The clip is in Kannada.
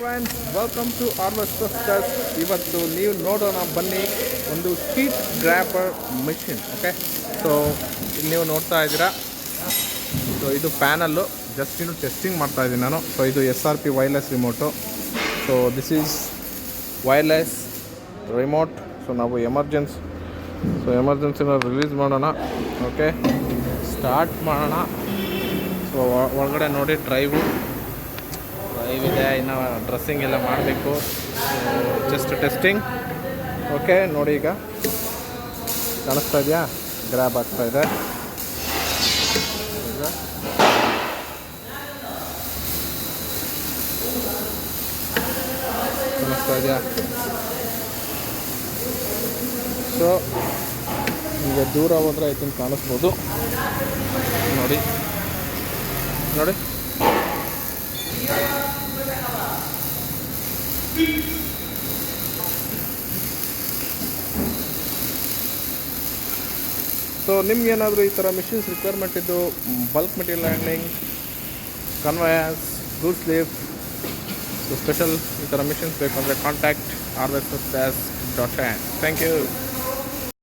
Friends, welcome to ಆರ್ವೆಸ್ಟರ್ಸ್. ಇವತ್ತು ನೀವು ನೋಡೋಣ ಬನ್ನಿ ಒಂದು ಸ್ಟ್ರೀಟ್ ಗ್ರ್ಯಾಬರ್ ಮಿಷಿನ್. ಓಕೆ, ಸೊ ಇಲ್ಲಿ ನೀವು ನೋಡ್ತಾ ಇದ್ದೀರಾ. ಸೊ ಇದು ಪ್ಯಾನಲ್ಲು, ಜಸ್ಟ್ ಇನ್ನು ಟೆಸ್ಟಿಂಗ್ ಮಾಡ್ತಾ ಇದ್ದೀನಿ ನಾನು. ಸೊ ಇದು SRP wireless remote. So this is wireless remote. So ನಾವು ಎಮರ್ಜೆನ್ಸಿನ ರಿಲೀಸ್ ಮಾಡೋಣ. ಓಕೆ, ಸ್ಟಾರ್ಟ್ ಮಾಡೋಣ. ಸೊ ಒಳಗಡೆ ನೋಡಿ ಡ್ರೈವ್ ಇದೆ, ಇನ್ನು ಡ್ರೆಸ್ಸಿಂಗ್ ಎಲ್ಲ ಮಾಡಬೇಕು. Just testing. ಓಕೆ, ನೋಡಿ ಈಗ ಕಾಣಿಸ್ತಾ ಇದೆಯಾ, ಗ್ರ್ಯಾಬ್ ಆಗ್ತಾ ಇದೆ. ಈಗ ಕಾಣಿಸ್ತಾ ಇದೆಯಾ? ಸೊ ಈಗ ದೂರ ಹೋದರೆ ಐ ಥಿಂಕ್ ಕಾಣಿಸ್ಬೋದು. ನೋಡಿ ನೋಡಿ ಸೊ ನಿಮ್ಗೇನಾದರೂ ಈ ಥರ ಮಿಷಿನ್ಸ್ ರಿಕ್ವೈರ್ಮೆಂಟ್ ಇದ್ದು, bulk material handling, conveyors, goods lift, so special ಈ ಥರ ಮಿಷಿನ್ಸ್ ಬೇಕು ಅಂದರೆ ಕಾಂಟ್ಯಾಕ್ಟ್ arvestas.in. Thank you.